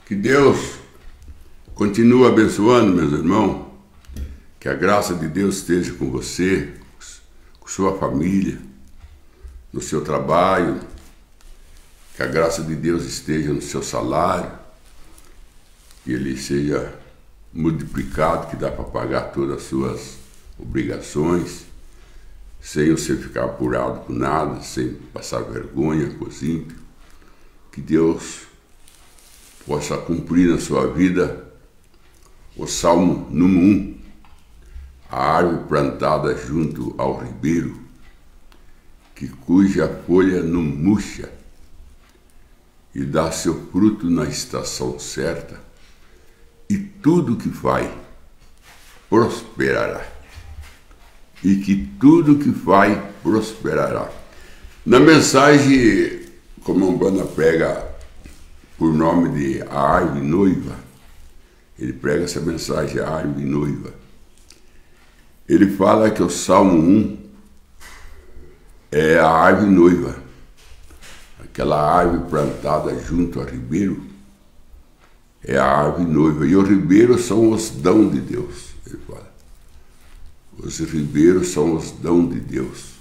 Que Deus continue abençoando, meus irmãos. Que a graça de Deus esteja com você, com sua família, no seu trabalho. Que a graça de Deus esteja no seu salário. Que ele seja multiplicado, que dá para pagar todas as suas obrigações, sem você ficar apurado com nada, sem passar vergonha com os ímpios. Que Deus possa cumprir na sua vida o Salmo número 1, a árvore plantada junto ao ribeiro, cuja folha não murcha e dá seu fruto na estação certa, e tudo que faz prosperará. E que tudo que faz prosperará. Na mensagem, como a Umbanda prega por nome de a árvore noiva, ele prega essa mensagem, a árvore noiva. Ele fala que o Salmo 1 é a árvore noiva, aquela árvore plantada junto ao ribeiro, é a árvore noiva. E os ribeiros são os dons de Deus, ele fala. Os ribeiros são os dons de Deus.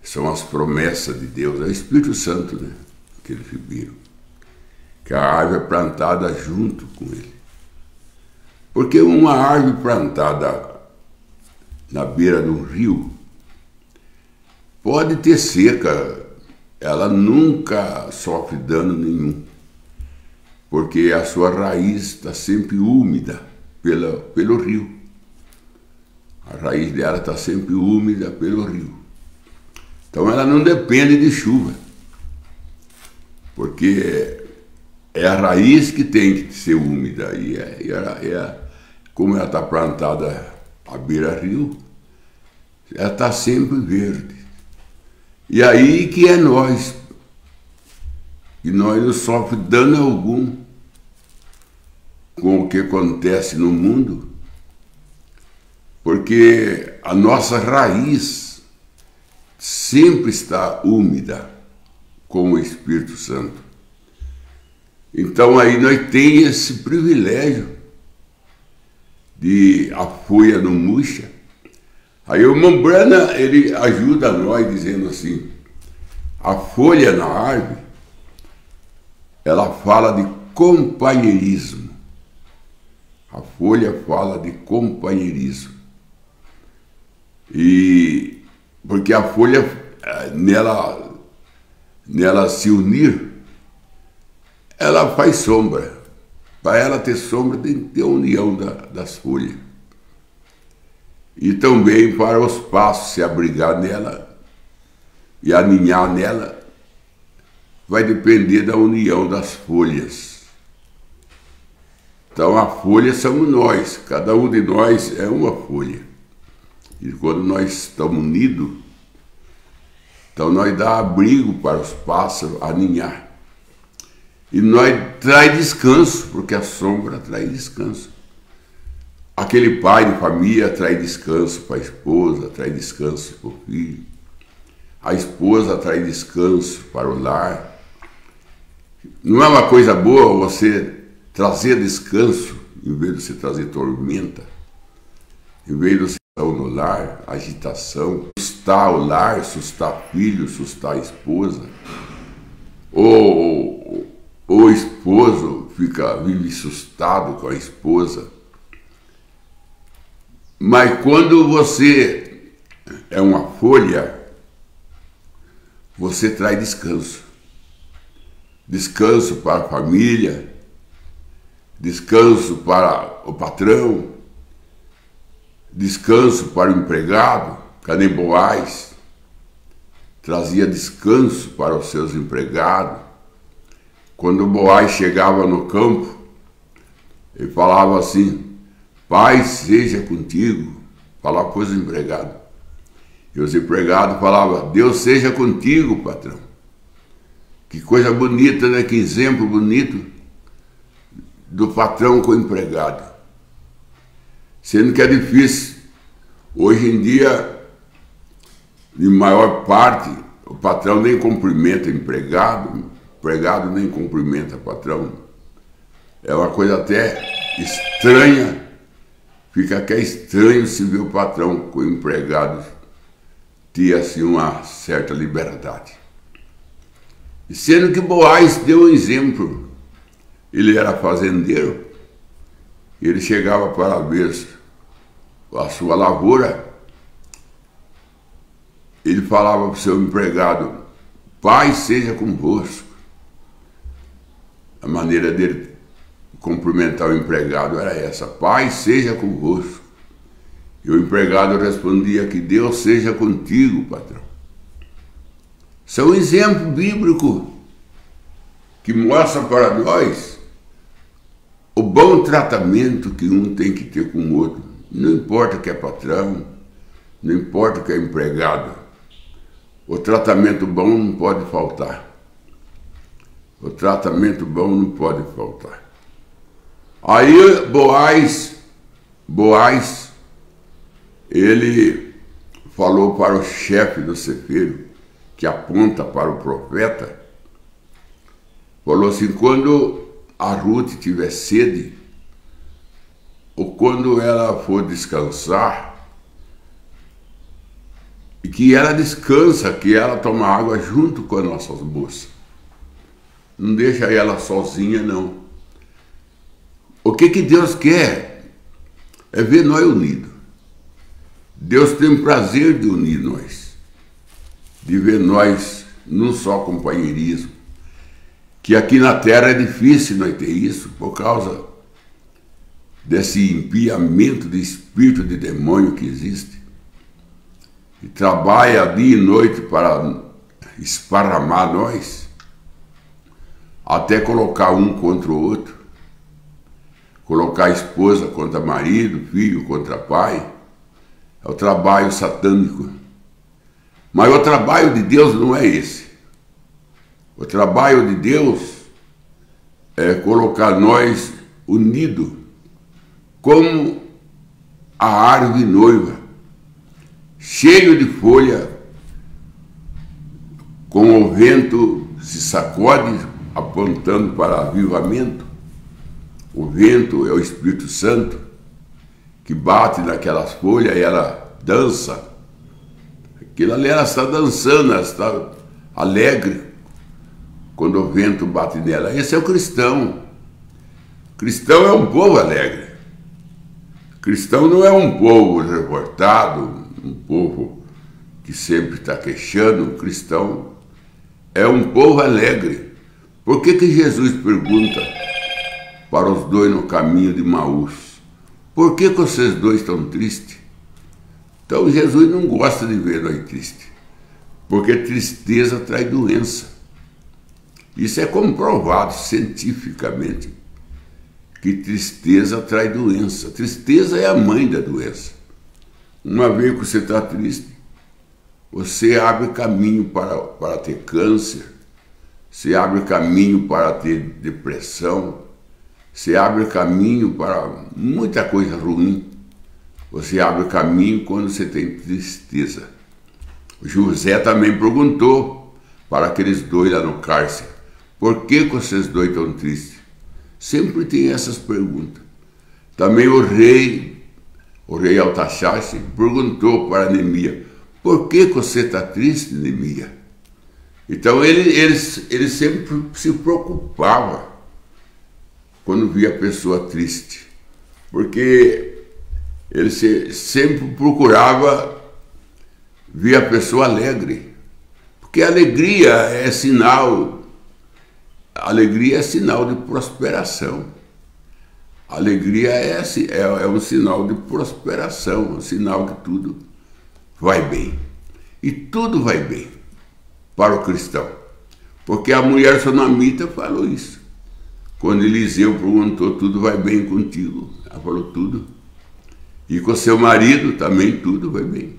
São as promessas de Deus. É o Espírito Santo, né? Aquele ribeiro. Que a árvore é plantada junto com ele. Porque uma árvore plantada na beira de um rio pode ter seca, ela nunca sofre dano nenhum. Porque a sua raiz está sempre úmida pelo rio. A raiz dela está sempre úmida pelo rio. Então ela não depende de chuva. Porque é a raiz que tem que ser úmida. Como ela está plantada à beira-rio, ela está sempre verde. E aí que é nós. E nós não sofremos dano algum com o que acontece no mundo, porque a nossa raiz sempre está úmida com o Espírito Santo. Então aí nós temos esse privilégio de a folha não murcha. Aí o Umbanda, ele ajuda nós dizendo assim, a folha na árvore, ela fala de companheirismo. A folha fala de companheirismo. E porque a folha, nela se unir, ela faz sombra. Para ela ter sombra, tem que ter a união das folhas. E também para os passos se abrigar nela e aninhar nela, vai depender da união das folhas. Então a folha somos nós, cada um de nós é uma folha. E quando nós estamos unidos, então nós dá abrigo para os pássaros aninhar. E nós traz descanso, porque a sombra traz descanso. Aquele pai de família traz descanso para a esposa, traz descanso para o filho. A esposa traz descanso para o lar. Não é uma coisa boa você trazer descanso, em vez de você trazer tormenta, em vez de você estar no lar, agitação, sustar o lar, sustar filho, sustar a esposa, ou o esposo vive assustado com a esposa. Mas quando você é uma folha, você traz descanso. Descanso para a família, descanso para o patrão, descanso para o empregado. Cadê Boaz? Trazia descanso para os seus empregados. Quando Boaz chegava no campo, ele falava assim, paz seja contigo, falava para os empregados. E os empregados falavam, Deus seja contigo, patrão. Que coisa bonita, né? Que exemplo bonito do patrão com o empregado. Sendo que é difícil. Hoje em dia, em maior parte, o patrão nem cumprimenta o empregado nem cumprimenta o patrão. É uma coisa até estranha, fica até estranho se ver o patrão com o empregado ter assim uma certa liberdade. E sendo que Boaz deu um exemplo, ele era fazendeiro, ele chegava para ver a sua lavoura, ele falava para o seu empregado: paz seja convosco. A maneira dele cumprimentar o empregado era essa: paz seja convosco. E o empregado respondia: que Deus seja contigo, patrão. Isso é um exemplo bíblico que mostra para nós o bom tratamento que um tem que ter com o outro. Não importa que é patrão, não importa que é empregado. O tratamento bom não pode faltar. O tratamento bom não pode faltar. Aí Boaz, ele falou para o chefe do cefeiro, que aponta para o profeta, falou assim: quando a Ruth tiver sede, ou quando ela for descansar, e que ela descansa, que ela toma água junto com as nossas moças. Não deixa ela sozinha, não. O que Deus quer é ver nós unidos. Deus tem prazer de unir nós, de ver nós num só companheirismo. Que aqui na terra é difícil nós ter isso, por causa desse empiamento de espírito de demônio que existe. E trabalha dia e noite para esparramar nós, até colocar um contra o outro, colocar a esposa contra marido, filho contra pai. É o trabalho satânico. Mas o trabalho de Deus não é esse. O trabalho de Deus é colocar nós unidos como a árvore noiva, cheio de folha, com o vento se sacode, apontando para avivamento. O vento é o Espírito Santo, que bate naquelas folhas e ela dança. Aquilo ali ela está dançando, ela está alegre quando o vento bate nela. Esse é o cristão. Cristão é um povo alegre. Cristão não é um povo revoltado, um povo que sempre está queixando. O cristão é um povo alegre. Por que Jesus pergunta para os dois no caminho de Emaús: por que vocês dois estão tristes? Então Jesus não gosta de ver nós tristes, porque tristeza traz doença. Isso é comprovado cientificamente, que tristeza traz doença. Tristeza é a mãe da doença. Uma vez que você está triste, você abre caminho para ter câncer, você abre caminho para ter depressão, você abre caminho para muita coisa ruim. Você abre caminho quando você tem tristeza. O José também perguntou para aqueles dois lá no cárcere: por que vocês dois estão tristes? Sempre tem essas perguntas. Também o rei Artaxerxes perguntou para Neemias: por que você está triste, Neemias? Então ele sempre se preocupava quando via a pessoa triste, porque ele sempre procurava ver a pessoa alegre, porque a alegria é sinal de prosperação. A alegria é um sinal de prosperação, um sinal que tudo vai bem. E tudo vai bem para o cristão, porque a mulher sunamita falou isso. Quando Eliseu perguntou: tudo vai bem contigo? Ela falou: tudo. E com seu marido também tudo vai bem.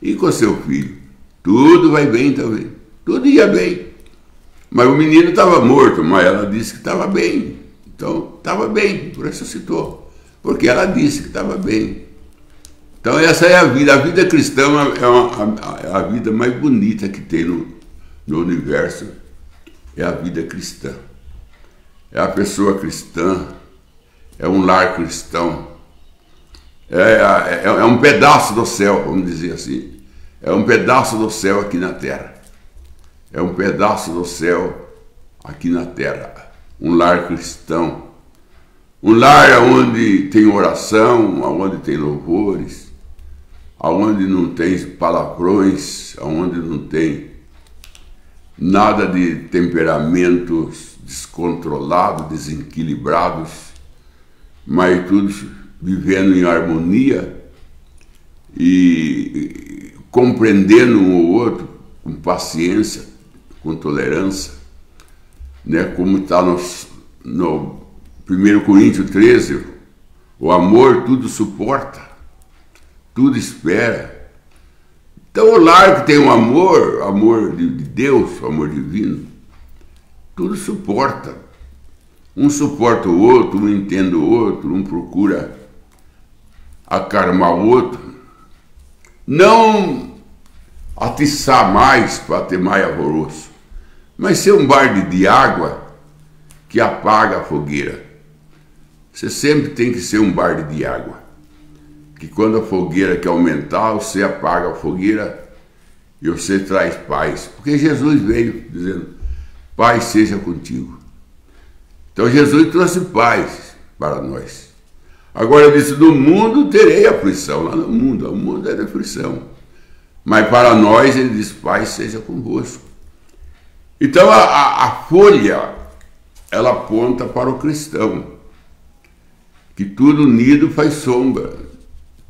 E com seu filho tudo vai bem também. Tudo ia bem. Mas o menino estava morto, mas ela disse que estava bem. Então estava bem, por isso citou, porque ela disse que estava bem. Então essa é a vida. A vida cristã é a vida mais bonita que tem no universo. É a vida cristã. É a pessoa cristã é um lar cristão. É um pedaço do céu, vamos dizer assim. É um pedaço do céu aqui na terra. É um pedaço do céu aqui na terra. Um lar cristão. Um lar onde tem oração, onde tem louvores, onde não tem palavrões, onde não tem nada de temperamentos descontrolados, desequilibrados, mas tudo vivendo em harmonia e compreendendo um ou outro com paciência, com tolerância, né? Como está no 1 Coríntios 13, o amor tudo suporta, tudo espera. Então o lar que tem um amor de Deus, amor divino, tudo suporta. Um suporta o outro, um entende o outro, um procura acarmar o outro. Não atiçar mais para ter mais alvoroço, mas ser um balde de água que apaga a fogueira. Você sempre tem que ser um balde de água, que quando a fogueira quer aumentar, você apaga a fogueira e você traz paz. Porque Jesus veio dizendo, paz seja contigo. Então Jesus trouxe paz para nós. Agora ele disse, no mundo terei aflição. Lá no mundo, o mundo é de aflição. Mas para nós ele diz, paz seja convosco. Então a folha, ela aponta para o cristão. Que tudo unido faz sombra.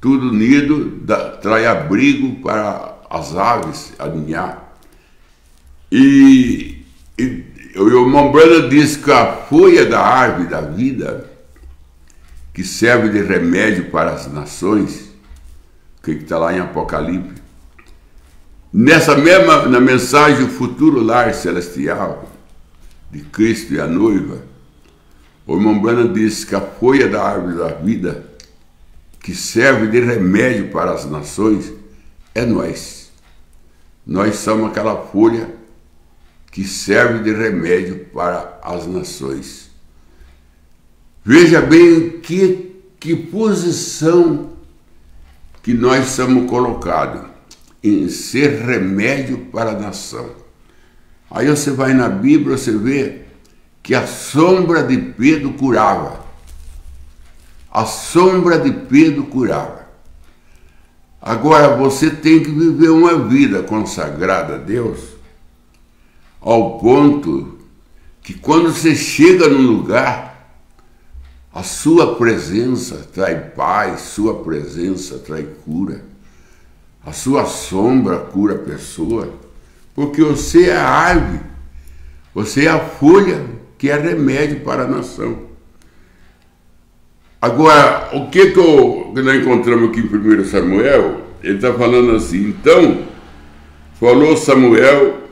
Tudo unido traz abrigo para as aves aninhar. E o irmão Branham diz que a folha da árvore da vida, que serve de remédio para as nações, que está lá em Apocalipse, na mensagem O Futuro Lar Celestial, de Cristo e a noiva, o irmão Branham diz que a folha da árvore da vida, que serve de remédio para as nações, é nós. Nós somos aquela folha que serve de remédio para as nações. Veja bem que posição que nós somos colocados em ser remédio para a nação. Aí você vai na Bíblia, você vê que a sombra de Pedro curava. A sombra de Pedro curava. Agora você tem que viver uma vida consagrada a Deus, ao ponto que quando você chega num lugar, a sua presença traz paz, sua presença traz cura. A sua sombra cura a pessoa, porque você é a árvore, você é a folha que é remédio para a nação. Agora, o que nós encontramos aqui em 1 Samuel, ele está falando assim, então, falou Samuel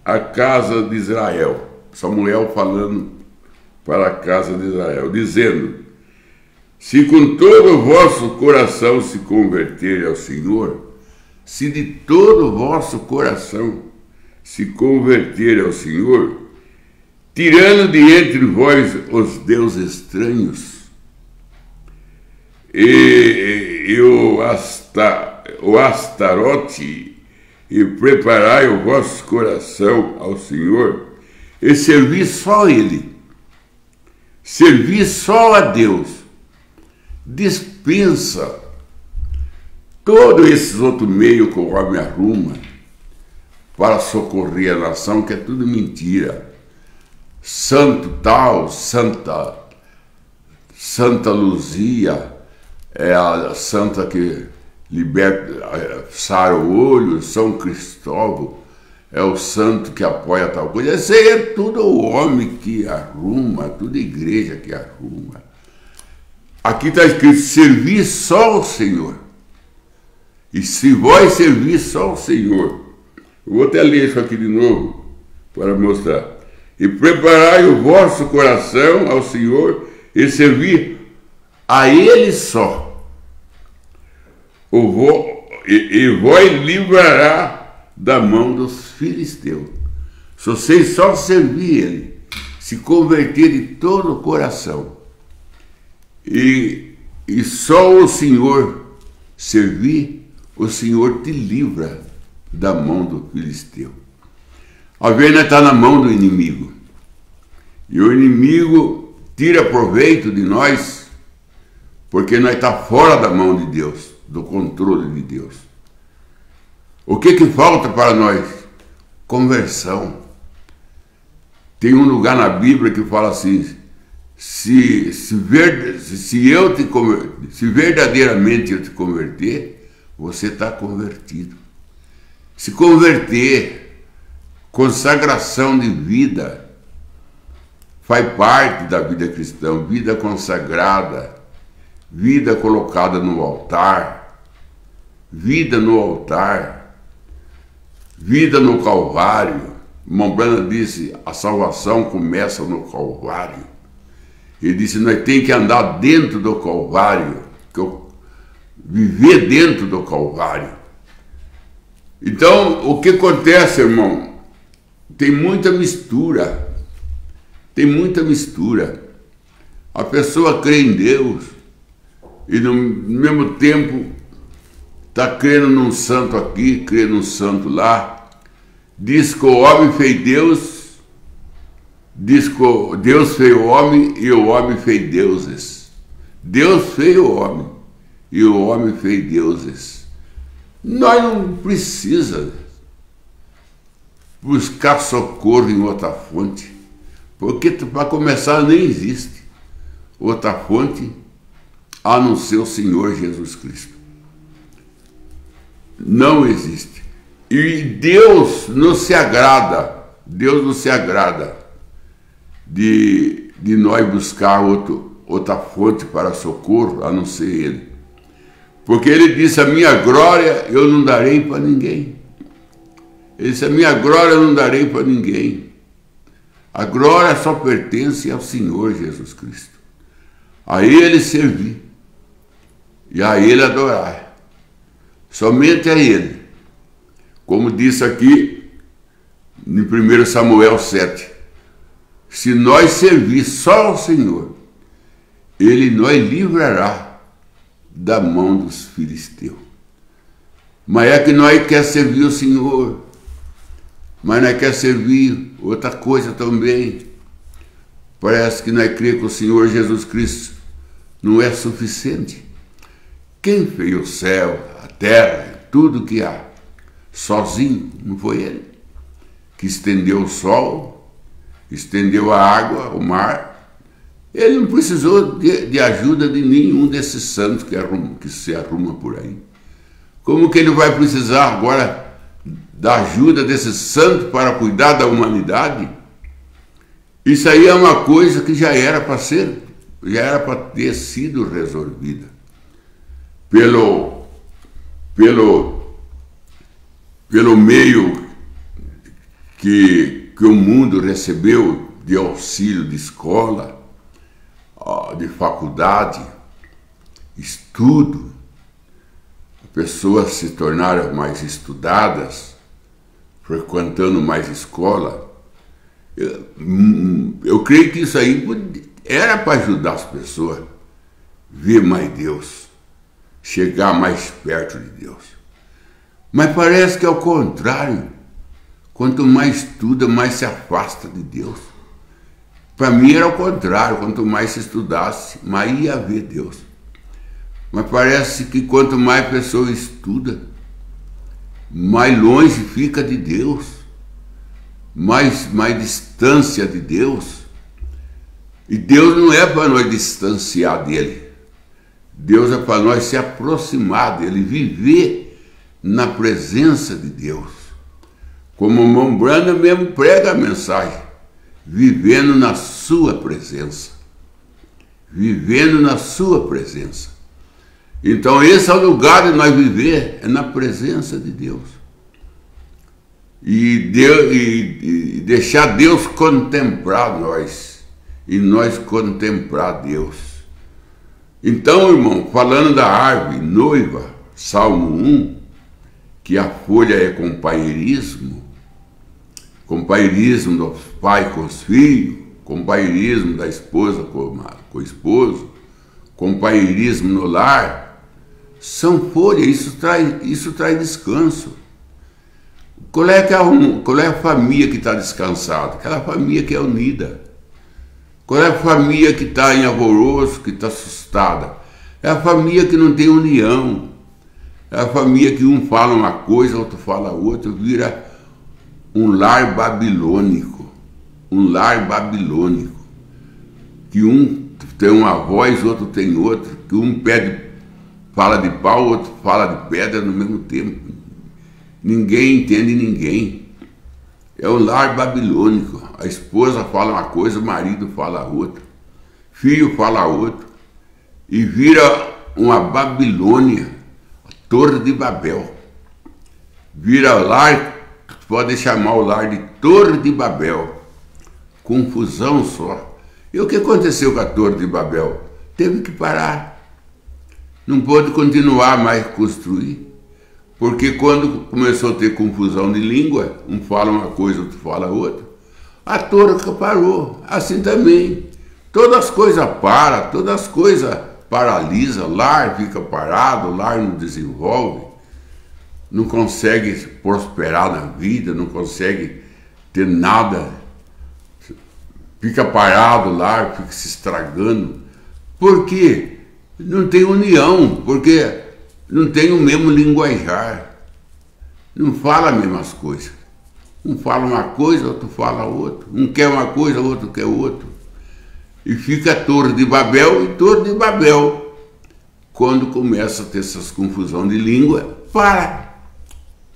à casa de Israel. Samuel falando para a casa de Israel, dizendo, se com todo o vosso coração se converter ao Senhor, se de todo o vosso coração se converter ao Senhor, tirando de entre vós os deuses estranhos, e o Astarote, e preparai o vosso coração ao Senhor, e servi só Ele, servi só a Deus, dispensa todos esses outros meios que o homem arruma para socorrer a nação, que é tudo mentira. Santo tal, Santa Luzia, é a santa que liberta, sara o olho, São Cristóvão, é o santo que apoia tal coisa. Esse aí é tudo o homem que arruma, tudo a igreja que arruma. Aqui está escrito, servir só ao Senhor. E se vós servir só ao Senhor, eu vou até ler isso aqui de novo, para mostrar. E preparai o vosso coração ao Senhor e servir a Ele só. E vós livrará da mão dos filisteus. Se vocês só servir Ele, se converter de todo o coração, e só o Senhor servir, o Senhor te livra da mão do filisteu. A ovelha está na mão do inimigo, e o inimigo tira proveito de nós, porque nós estamos fora da mão de Deus, do controle de Deus. O que falta para nós? Conversão. Tem um lugar na Bíblia que fala assim: se verdadeiramente eu te converter, você está convertido. Se converter, consagração de vida, faz parte da vida cristã, vida consagrada, vida colocada no altar, vida no altar, vida no Calvário. Irmão Branham disse, a salvação começa no Calvário. Ele disse, nós temos que andar dentro do Calvário, viver dentro do Calvário. Então, o que acontece, irmão? Tem muita mistura. Tem muita mistura. A pessoa crê em Deus e no mesmo tempo está crendo num santo aqui, crê num santo lá. Diz que o homem fez Deus, diz que Deus fez o homem e o homem fez deuses. Deus fez o homem e o homem fez deuses. Nós não precisamos buscar socorro em outra fonte, porque para começar nem existe outra fonte a não ser o Senhor Jesus Cristo. Não existe. E Deus não se agrada de nós buscar outra fonte para socorro, a não ser Ele. Porque Ele disse, a minha glória eu não darei para ninguém. Ele disse, a minha glória eu não darei para ninguém. A glória só pertence ao Senhor Jesus Cristo. A Ele servir e a Ele adorar. Somente a Ele. Como disse aqui em 1 Samuel 7, se nós servir só ao Senhor, Ele nos livrará da mão dos filisteus. Mas é que nós quer servir o Senhor, mas nós quer servir outra coisa também. Parece que nós cremos que o Senhor Jesus Cristo não é suficiente. Quem fez o céu, a terra, tudo que há? Sozinho, não foi Ele que estendeu o sol, estendeu a água, o mar. Ele não precisou de ajuda de nenhum desses santos que se arruma por aí. Como que Ele vai precisar agora da ajuda desses santos para cuidar da humanidade? Isso aí é uma coisa que já era para ter sido resolvida pelo meio que o mundo recebeu de auxílio de escola, de faculdade, estudo. As pessoas se tornaram mais estudadas, frequentando mais escola. Eu creio que isso aí era para ajudar as pessoas a ver mais Deus, chegar mais perto de Deus. Mas parece que é o contrário. Quanto mais estuda, mais se afasta de Deus. Para mim era o contrário. Quanto mais se estudasse, mais ia ver Deus. Mas parece que quanto mais a pessoa estuda, mais longe fica de Deus. Mais distância de Deus. E Deus não é para nós distanciar dele. Deus é para nós se aproximar dele, viver na presença de Deus. Como o irmão Branham mesmo prega a mensagem, vivendo na sua presença. Vivendo na sua presença. Então esse é o lugar de nós viver, é na presença de Deus. E deixar Deus contemplar nós, e nós contemplar Deus. Então, irmão, falando da árvore noiva, Salmo 1, que a folha é companheirismo do pai com os filhos, companheirismo da esposa com o esposo, companheirismo no lar, são folhas, isso traz descanso. Qual é a família que está descansada? Aquela família que é unida. Qual é a família que está em alvoroço, que está assustada? É a família que não tem união. É a família que um fala uma coisa, outro fala outra, vira um lar babilônico. Um lar babilônico. Que um tem uma voz, outro tem outra. Que um fala de pau, outro fala de pedra no mesmo tempo. Ninguém entende ninguém. É um lar babilônico. A esposa fala uma coisa, o marido fala outra. Filho fala outra. E vira uma Babilônia, a Torre de Babel. Vira lar, pode chamar o lar de Torre de Babel. Confusão só. E o que aconteceu com a Torre de Babel? Teve que parar. Não pôde continuar mais construir. Porque quando começou a ter confusão de língua, um fala uma coisa, outro fala outra, a torre parou. Assim também. Todas as coisas param, todas as coisas paralisam, o lar fica parado, o lar não desenvolve, não consegue prosperar na vida, não consegue ter nada. Fica parado o lar, fica se estragando. Por quê? Não tem união, porque não tem o mesmo linguajar, não fala as mesmas coisas. Um fala uma coisa, outro fala outra. Um quer uma coisa, outro quer outra. E fica a Torre de Babel e Torre de Babel. Quando começa a ter essas confusões de língua, para.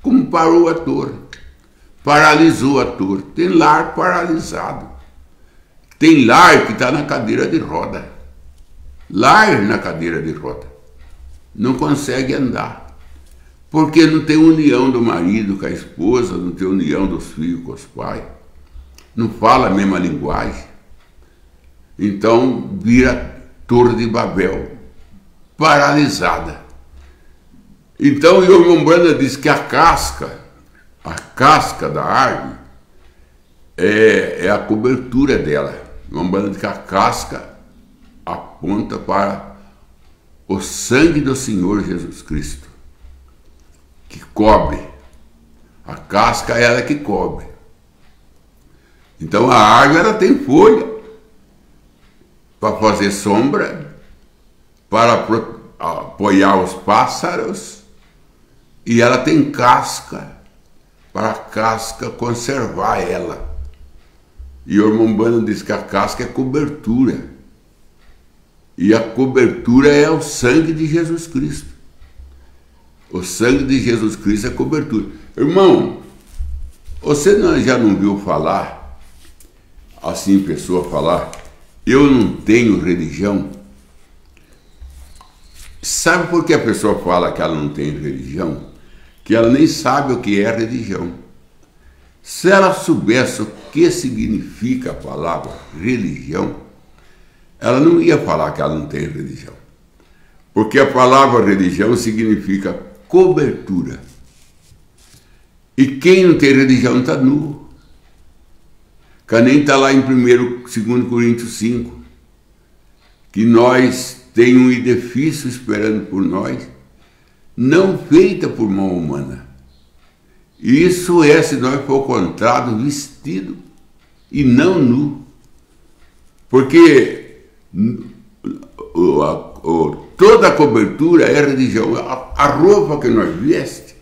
Como parou a torre. Paralisou a torre. Tem lar paralisado. Tem lar que está na cadeira de roda. Lar na cadeira de roda. Não consegue andar, porque não tem união do marido com a esposa, não tem união dos filhos com os pais, não fala a mesma linguagem. Então vira Torre de Babel, paralisada. Então o irmão Branda diz que a casca da árvore é a cobertura dela. O irmão Branda diz que a casca aponta para o sangue do Senhor Jesus Cristo, que cobre. A casca é ela que cobre. Então a árvore ela tem folha para fazer sombra, para apoiar os pássaros, e ela tem casca para a casca conservar ela. E o irmão Bano diz que a casca é cobertura. E a cobertura é o sangue de Jesus Cristo. O sangue de Jesus Cristo é cobertura. Irmão, você já não viu falar, assim, pessoa falar, eu não tenho religião? Sabe por que a pessoa fala que ela não tem religião? Que ela nem sabe o que é religião. Se ela soubesse o que significa a palavra religião, ela não ia falar que ela não tem religião. Porque a palavra religião significa cobertura. E quem não tem religião está nu. Que nem está lá em 2 Coríntios 5, que nós tem um edifício esperando por nós, não feita por mão humana. Isso é se nós for encontrado vestido e não nu. Porque toda a cobertura é religião. A roupa que nós veste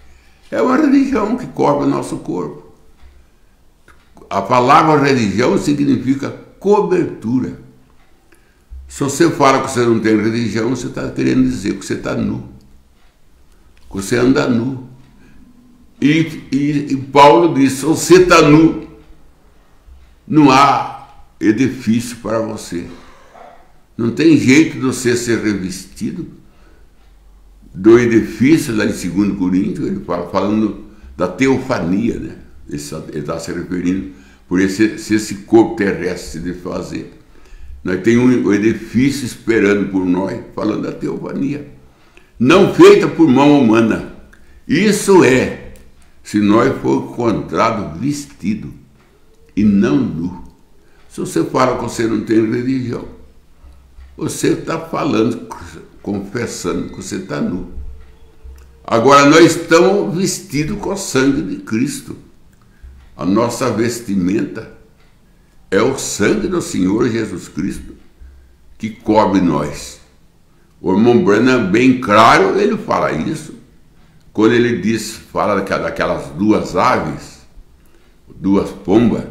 é uma religião que cobre o nosso corpo. A palavra religião significa cobertura. Se você fala que você não tem religião, você está querendo dizer que você está nu. Que você anda nu. E Paulo diz, se você está nu, não há edifício para você. Não tem jeito de você ser revestido do edifício, lá em 2 Coríntios, ele fala, falando da teofania, né? Ele está se referindo por esse corpo terrestre se desfazer. Nós temos um edifício esperando por nós, falando da teofania. Não feita por mão humana. Isso é, se nós for encontrado vestido e não nu. Se você fala que você não tem religião, você está falando, confessando que você está nu. Agora nós estamos vestidos com o sangue de Cristo. A nossa vestimenta é o sangue do Senhor Jesus Cristo que cobre nós. O irmão Branham, bem claro, ele fala isso. Quando ele diz, fala daquelas duas aves, duas pombas,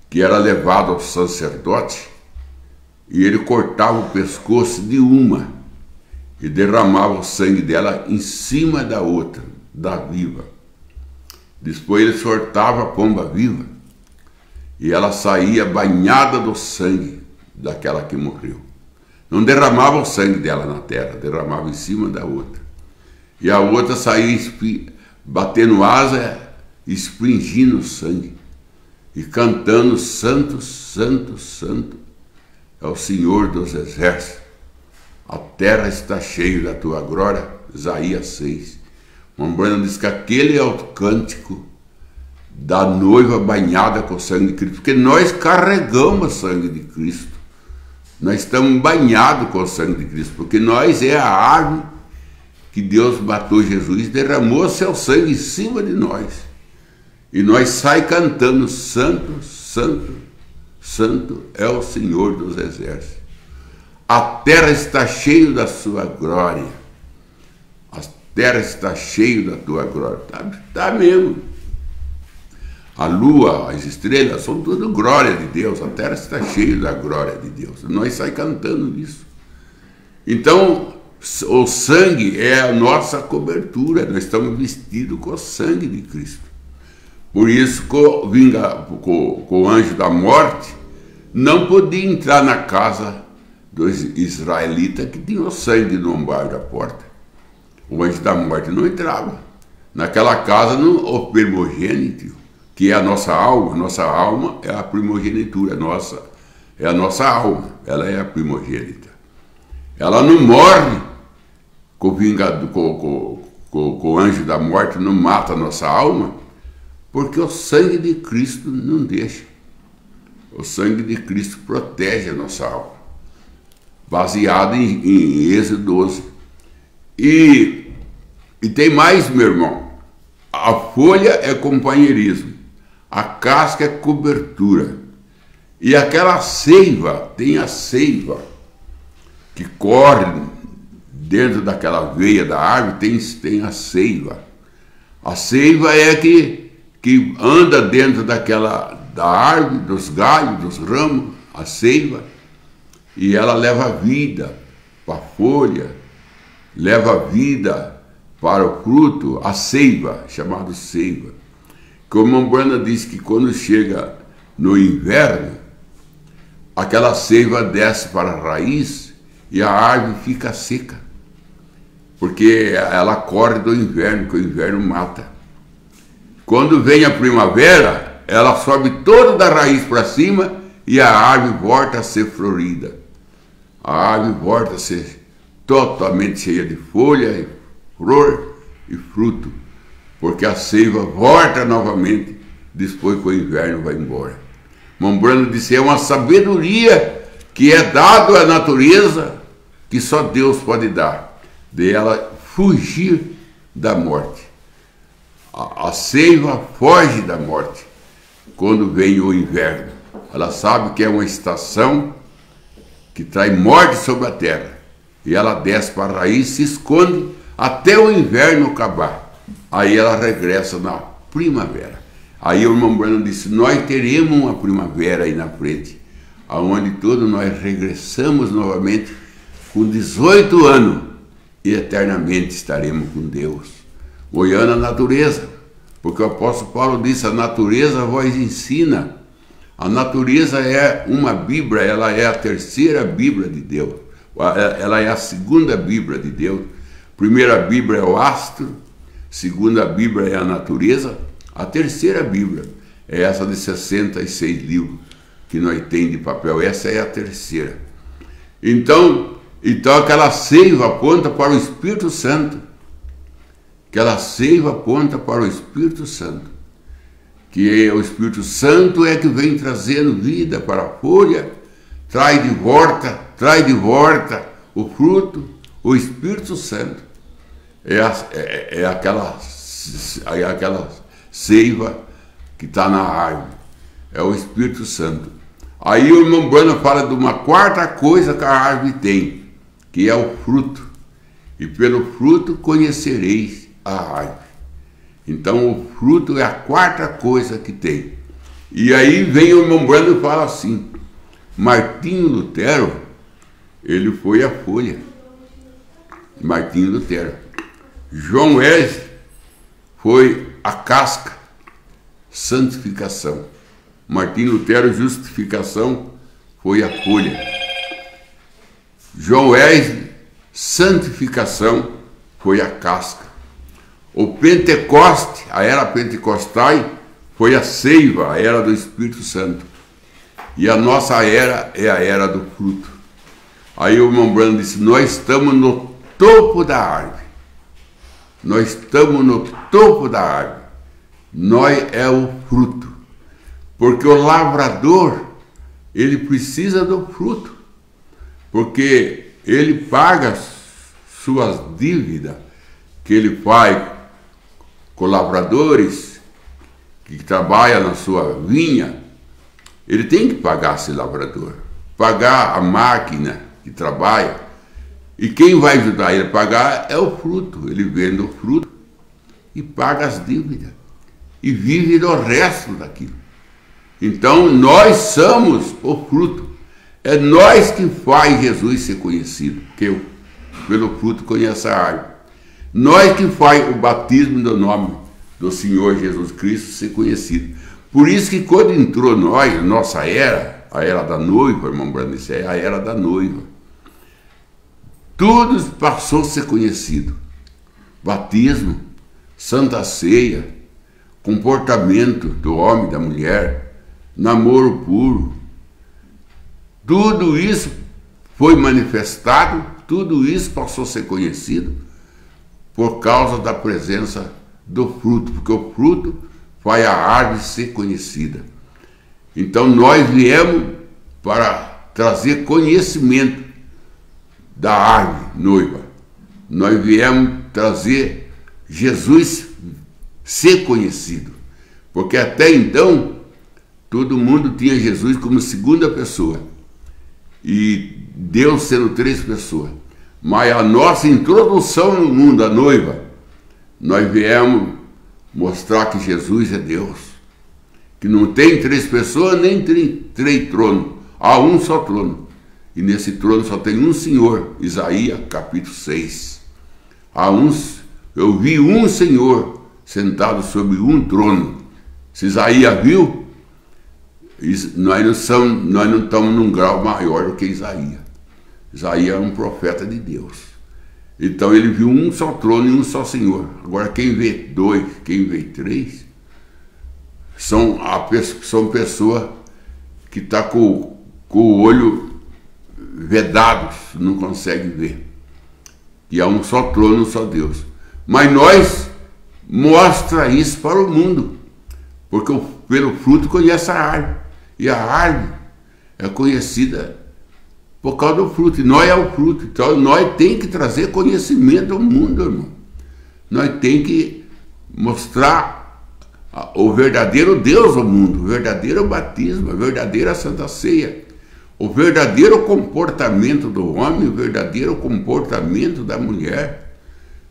que era levado ao sacerdote, e ele cortava o pescoço de uma e derramava o sangue dela em cima da outra, da viva. Depois ele soltava a pomba viva e ela saía banhada do sangue daquela que morreu. Não derramava o sangue dela na terra, derramava em cima da outra. E a outra saía batendo asa, expingindo o sangue e cantando: Santo, Santo, Santo é o Senhor dos exércitos. A terra está cheia da tua glória. Isaías 6. Branham diz que aquele é o cântico da noiva banhada com o sangue de Cristo, porque nós carregamos o sangue de Cristo. Nós estamos banhados com o sangue de Cristo, porque nós é a árvore que Deus matou Jesus, derramou seu sangue em cima de nós. E nós sai cantando: Santo, Santo, Santo é o Senhor dos exércitos. A terra está cheia da sua glória. A terra está cheia da tua glória. Tá mesmo. A lua, as estrelas, são tudo glória de Deus. A terra está cheia da glória de Deus. Nós sai cantando isso. Então, o sangue é a nossa cobertura. Nós estamos vestidos com o sangue de Cristo. Por isso, com o anjo da morte, não podia entrar na casa dos israelitas que tinham sangue no umbral da porta. O anjo da morte não entrava. Naquela casa, o primogênito, que é a nossa alma é a primogenitura, é a nossa alma, ela é a primogênita. Ela não morre com o anjo da morte, não mata a nossa alma, porque o sangue de Cristo não deixa. O sangue de Cristo protege a nossa alma, baseado em Êxodo 12. E tem mais, meu irmão. A folha é companheirismo, a casca é cobertura. E aquela seiva, tem a seiva que corre dentro daquela veia da árvore, tem a seiva. A seiva é que anda dentro da árvore, dos galhos, dos ramos, a seiva, e ela leva vida para a folha, leva vida para o fruto, a seiva, chamado seiva. Como a Branham diz que quando chega no inverno, aquela seiva desce para a raiz e a árvore fica seca, porque ela corre do inverno, que o inverno mata. Quando vem a primavera, ela sobe toda da raiz para cima e a árvore volta a ser florida. A árvore volta a ser totalmente cheia de folha, flor e fruto, porque a seiva volta novamente depois que o inverno vai embora. Branham disse: é uma sabedoria que é dado à natureza que só Deus pode dar, de ela fugir da morte. A seiva foge da morte quando vem o inverno. Ela sabe que é uma estação que traz morte sobre a terra, e ela desce para a raiz, se esconde até o inverno acabar. Aí ela regressa na primavera. Aí o irmão Branham disse: nós teremos uma primavera aí na frente, aonde todos nós regressamos novamente com 18 anos e eternamente estaremos com Deus, olhando a natureza, porque o apóstolo Paulo disse: a natureza vos ensina. A natureza é uma Bíblia, ela é a terceira Bíblia de Deus, ela é a segunda Bíblia de Deus. Primeira Bíblia é o astro, segunda Bíblia é a natureza, a terceira Bíblia é essa de 66 livros que nós temos de papel, essa é a terceira. Então aquela seiva aponta para o Espírito Santo, aquela seiva aponta para o Espírito Santo, que o Espírito Santo é que vem trazendo vida para a folha, traz de volta traz de volta o fruto, o Espírito Santo. É aquela seiva que está na árvore. É o Espírito Santo. Aí o irmão Branham fala de uma quarta coisa que a árvore tem, que é o fruto. E pelo fruto conhecereis a árvore. Então o fruto é a quarta coisa que tem. E aí vem o irmão Branham e fala assim: Martinho Lutero, ele foi a folha. Martinho Lutero. João Wesley foi a casca, santificação. Martinho Lutero, justificação, foi a folha. João Wesley, santificação, foi a casca. O Pentecoste, a era pentecostal, foi a seiva, a era do Espírito Santo. E a nossa era é a era do fruto. Aí o irmão Branham disse: nós estamos no topo da árvore. Nós estamos no topo da árvore. Nós é o fruto. Porque o lavrador, ele precisa do fruto. Porque ele paga suas dívidas que ele faz com lavradores que trabalham na sua vinha. Ele tem que pagar esse lavrador, pagar a máquina que trabalha. E quem vai ajudar ele a pagar é o fruto. Ele vende o fruto e paga as dívidas. E vive do resto daquilo. Então nós somos o fruto. É nós que faz Jesus ser conhecido. Que eu, pelo fruto, conheço a árvore. Nós que faz o batismo do nome do Senhor Jesus Cristo ser conhecido. Por isso que quando entrou nós, nossa era, a era da noiva, irmão Branham, isso é a era da noiva. Tudo passou a ser conhecido. Batismo, Santa Ceia, comportamento do homem e da mulher, namoro puro. Tudo isso foi manifestado, tudo isso passou a ser conhecido por causa da presença do fruto, porque o fruto faz a árvore ser conhecida. Então nós viemos para trazer conhecimento da árvore noiva. Nós viemos trazer Jesus ser conhecido, porque até então todo mundo tinha Jesus como segunda pessoa e Deus sendo três pessoas. Mas a nossa introdução no mundo, a noiva, nós viemos mostrar que Jesus é Deus, que não tem três pessoas nem três tronos, há um só trono, e nesse trono só tem um Senhor. Isaías capítulo 6. Eu vi um Senhor sentado sobre um trono. Se Isaías viu, nós não estamos num grau maior do que Isaías. Isaías é um profeta de Deus. Então ele viu um só trono e um só Senhor. Agora quem vê dois, quem vê três, são pessoas que estão com o olho vedado, não conseguem ver. E há um só trono, um só Deus. Mas nós mostra isso para o mundo, porque pelo fruto conhece a árvore. E a árvore é conhecida por causa do fruto. E nós é o fruto. Então nós temos que trazer conhecimento ao mundo, irmão. Nós temos que mostrar o verdadeiro Deus ao mundo, o verdadeiro batismo, a verdadeira Santa Ceia, o verdadeiro comportamento do homem, o verdadeiro comportamento da mulher.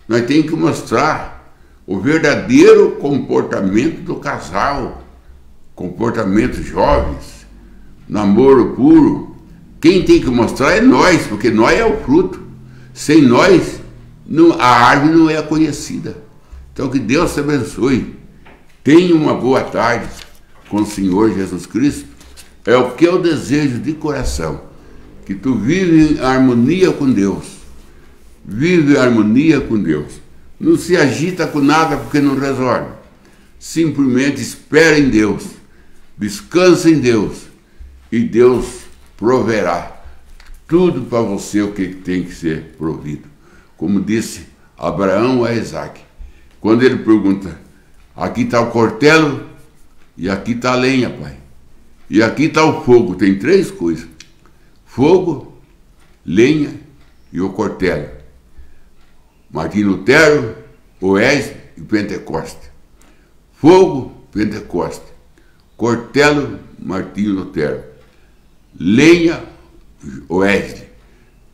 Nós temos que mostrar o verdadeiro comportamento do casal, comportamento jovens, namoro puro. Quem tem que mostrar é nós, porque nós é o fruto. Sem nós, a árvore não é conhecida. Então que Deus te abençoe. Tenha uma boa tarde com o Senhor Jesus Cristo. É o que eu desejo de coração. Que tu vive em harmonia com Deus. Vive em harmonia com Deus. Não se agita com nada porque não resolve. Simplesmente espera em Deus. Descansa em Deus. E Deus proverá tudo para você o que tem que ser provido. Como disse Abraão a Isaac. Quando ele pergunta, aqui está o cortelo e aqui está a lenha, pai. E aqui está o fogo. Tem três coisas: fogo, Lenha e o Cortella. Martinho Lutero, Wesley e Pentecoste. Fogo, Pentecoste. Cortella, Martinho Lutero. Lenha, Wesley.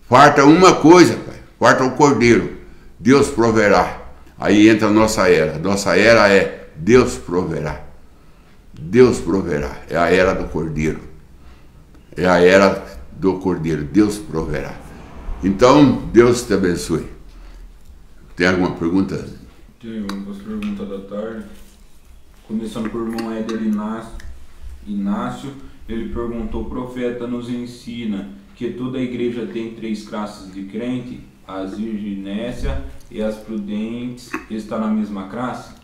Falta uma coisa, pai. Falta o Cordeiro. Deus proverá. Aí entra a nossa era. Nossa era é Deus proverá. Deus proverá. É a era do Cordeiro. É a era do Cordeiro. Deus proverá. Então, Deus te abençoe. Tem alguma pergunta? Tem uma pergunta da tarde. Começando por irmão Éder Inácio. Ele perguntou: o profeta nos ensina que toda a igreja tem 3 classes de crente, as virginésia e as prudentes, está na mesma classe?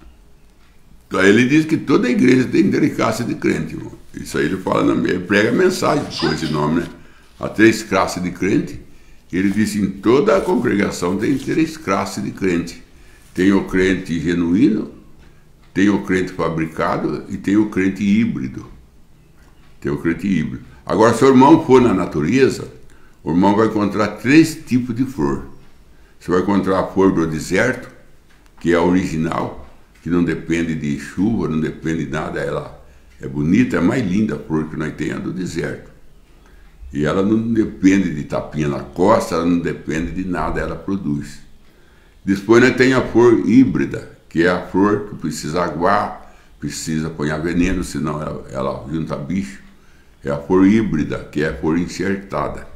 Ele diz que toda a igreja tem 3 classes de crente, irmão. Isso aí ele fala, ele prega mensagem com esse nome, né? Há 3 classes de crente. Ele diz que em toda a congregação tem 3 classes de crente. Tem o crente genuíno, tem o crente fabricado e tem o crente híbrido. Tem o crente híbrido. Agora, se o irmão for na natureza, o irmão vai encontrar 3 tipos de flor. Você vai encontrar a flor do deserto, que é a original, que não depende de chuva, não depende de nada. Ela é bonita, é a mais linda flor que nós temos, é a do deserto. E ela não depende de tapinha na costa, ela não depende de nada, ela produz. Depois nós temos a flor híbrida, que é a flor que precisa aguar, precisa pôr veneno, senão ela junta bicho. É a flor híbrida, que é a flor enxertada.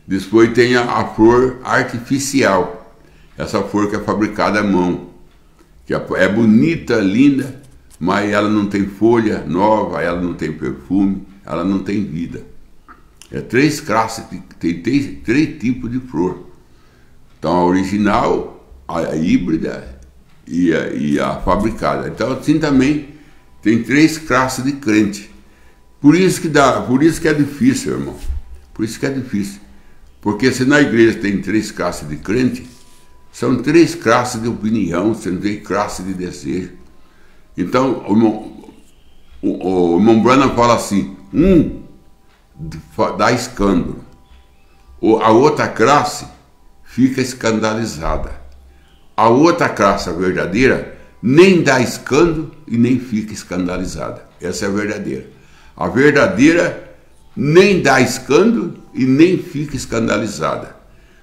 Depois tem a flor artificial, essa flor que é fabricada à mão, que é bonita, linda, mas ela não tem folha nova, ela não tem perfume, ela não tem vida. É 3 classes, tem 3 tipos de flor. Então a original, a híbrida e a fabricada. Então assim também tem 3 classes de crente. Por isso que é difícil, irmão. Por isso que é difícil. Porque se na igreja tem 3 classes de crente, são 3 classes de opinião, são 3 classes de desejo. Então o irmão Branham fala assim, dá escândalo. A outra classe fica escandalizada. A outra classe, a verdadeira, nem dá escândalo e nem fica escandalizada. Essa é a verdadeira. A verdadeira nem dá escândalo e nem fica escandalizada.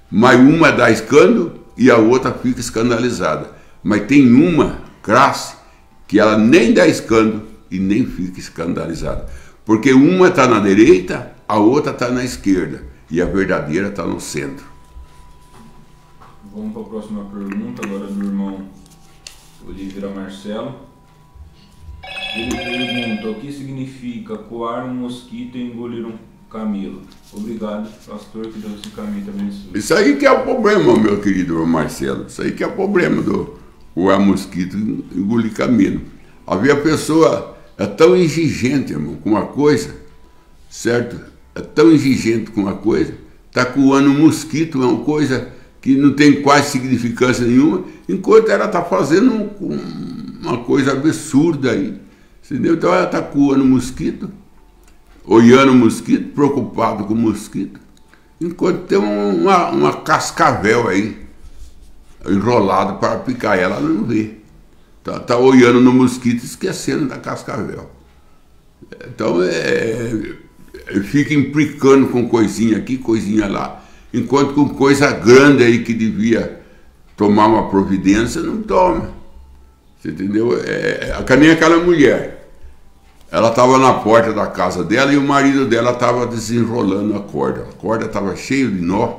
Mas uma dá escândalo e a outra fica escandalizada. Mas tem uma classe que ela nem dá escândalo e nem fica escandalizada. Porque uma está na direita, a outra está na esquerda. E a verdadeira está no centro. Vamos para a próxima pergunta, agora do irmão Oliveira Marcelo. Ele pergunta: o que significa coar um mosquito e engolir um camelo? Obrigado, pastor, que Deus te abençoe. Isso aí que é o problema, meu querido Marcelo. Isso aí que é o problema do coar mosquito e engolir camelo. Havia pessoa tão exigente, irmão, com uma coisa, certo? É tão exigente com uma coisa, está coando um mosquito, é uma coisa que não tem quase significância nenhuma, enquanto ela está fazendo uma coisa absurda aí. Entendeu? Então ela está coando o mosquito, olhando o mosquito, preocupado com o mosquito, enquanto tem uma cascavel aí, enrolada para picar ela não vê. Está olhando no mosquito, esquecendo da cascavel. Então fica implicando com coisinha aqui, coisinha lá, enquanto com coisa grande aí que devia tomar uma providência, não toma. Você entendeu? Que nem aquela mulher. Ela estava na porta da casa dela e o marido dela estava desenrolando a corda estava cheia de nó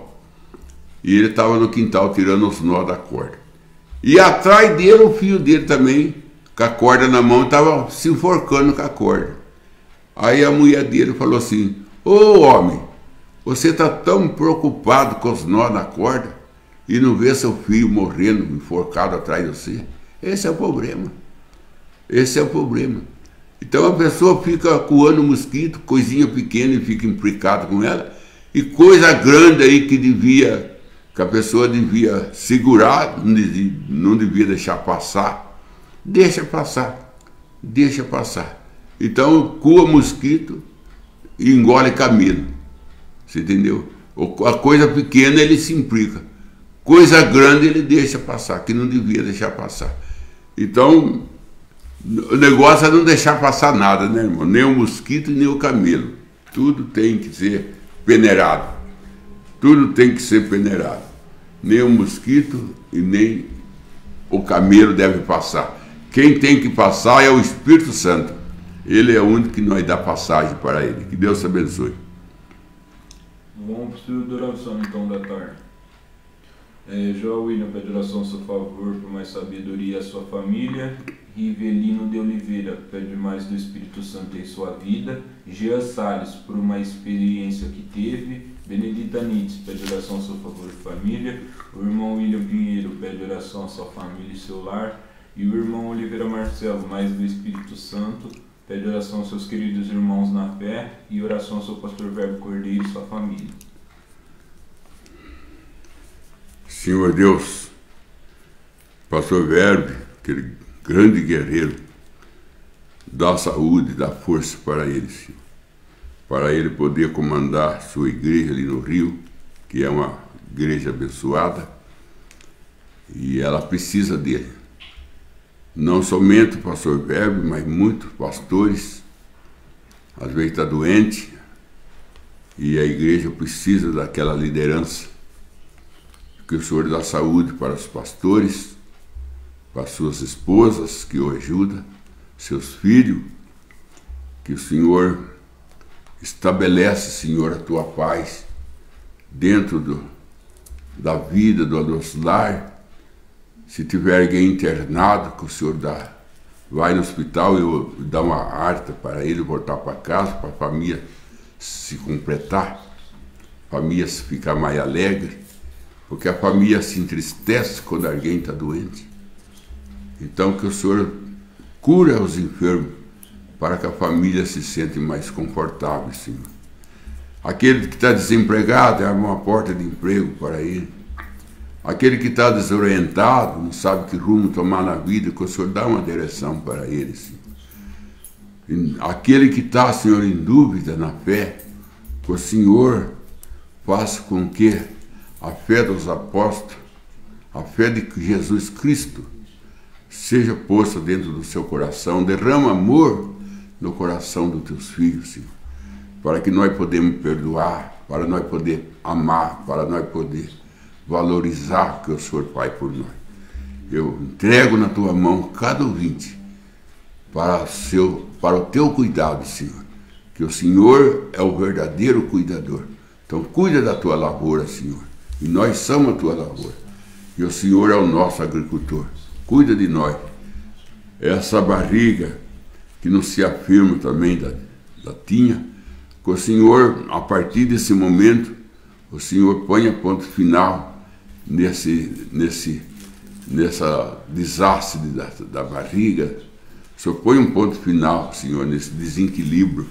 e ele estava no quintal tirando os nós da corda. E atrás dele, o filho dele também, com a corda na mão, estava se enforcando com a corda. Aí a mulher dele falou assim: ô homem, você está tão preocupado com os nós da corda e não vê seu filho morrendo, enforcado atrás de você? Esse é o problema. Esse é o problema. Então a pessoa fica coando mosquito, coisinha pequena, e fica implicada com ela, e coisa grande aí que a pessoa devia segurar, não devia deixar passar, deixa passar. Então coa mosquito e engole camelo. Você entendeu? A coisa pequena ele se implica. Coisa grande ele deixa passar, que não devia deixar passar. Então, o negócio é não deixar passar nada, né, irmão? Nem o mosquito nem o camelo. Tudo tem que ser peneirado. Tudo tem que ser peneirado. Nem o mosquito e nem o camelo deve passar. Quem tem que passar é o Espírito Santo. Ele é o único que nós dá passagem para ele. Que Deus te abençoe. Vamos para o estudo de oração então da tarde. João William pede oração a seu favor por mais sabedoria à sua família. Rivelino de Oliveira pede mais do Espírito Santo em sua vida. Jean Salles por uma experiência que teve. Benedita Nites pede oração a seu favor e família. O irmão William Pinheiro pede oração a sua família e seu lar. E o irmão Oliveira Marcelo, mais do Espírito Santo, pede oração aos seus queridos irmãos na fé e oração ao seu pastor Verbo Cordeiro e sua família. Senhor Deus, pastor Verbo, aquele grande guerreiro, dá saúde, dá força para ele, Senhor. Para ele poder comandar sua igreja ali no Rio, que é uma igreja abençoada, e ela precisa dele. Não somente o pastor Verbo, mas muitos pastores, às vezes está doente, e a igreja precisa daquela liderança. Que o Senhor dá saúde para os pastores, para suas esposas que o ajudam, seus filhos, que o Senhor estabelece, Senhor, a tua paz dentro da vida do nosso lar. Se tiver alguém internado, que o Senhor vai no hospital e dá uma harta para ele voltar para casa, para a família se completar, a família ficar mais alegre, porque a família se entristece quando alguém está doente. Então que o Senhor cura os enfermos, para que a família se sente mais confortável, Senhor. Aquele que está desempregado, abre uma porta de emprego para ele. Aquele que está desorientado, não sabe que rumo tomar na vida, que o Senhor dá uma direção para ele, Senhor. Aquele que está, Senhor, em dúvida na fé, que o Senhor faça com que a fé dos apóstolos, a fé de Jesus Cristo, seja posta dentro do seu coração. Derrama amor no coração dos teus filhos, Senhor, para que nós podemos perdoar, para nós poder amar, para nós poder valorizar o que o Senhor faz por nós. Eu entrego na tua mão cada ouvinte para o teu cuidado, Senhor, que o Senhor é o verdadeiro cuidador. Então cuida da tua lavoura, Senhor, e nós somos a tua lavoura, e o Senhor é o nosso agricultor. Cuida de nós. Essa barriga que não se afirma também da Tinha, que o Senhor, a partir desse momento, o Senhor ponha ponto final nessa desastre da barriga. O Senhor põe um ponto final, Senhor, nesse desequilíbrio,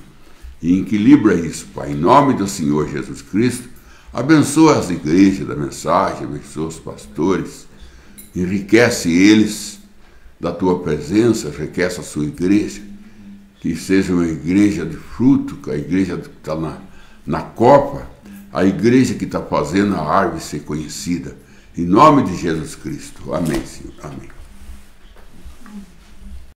e equilibra isso, Pai, em nome do Senhor Jesus Cristo. Abençoa as igrejas da mensagem, abençoa os pastores, enriquece eles da tua presença, enriquece a sua igreja, que seja uma igreja de fruto, que a igreja que está na copa, a igreja que está fazendo a árvore ser conhecida. Em nome de Jesus Cristo. Amém, Senhor. Amém.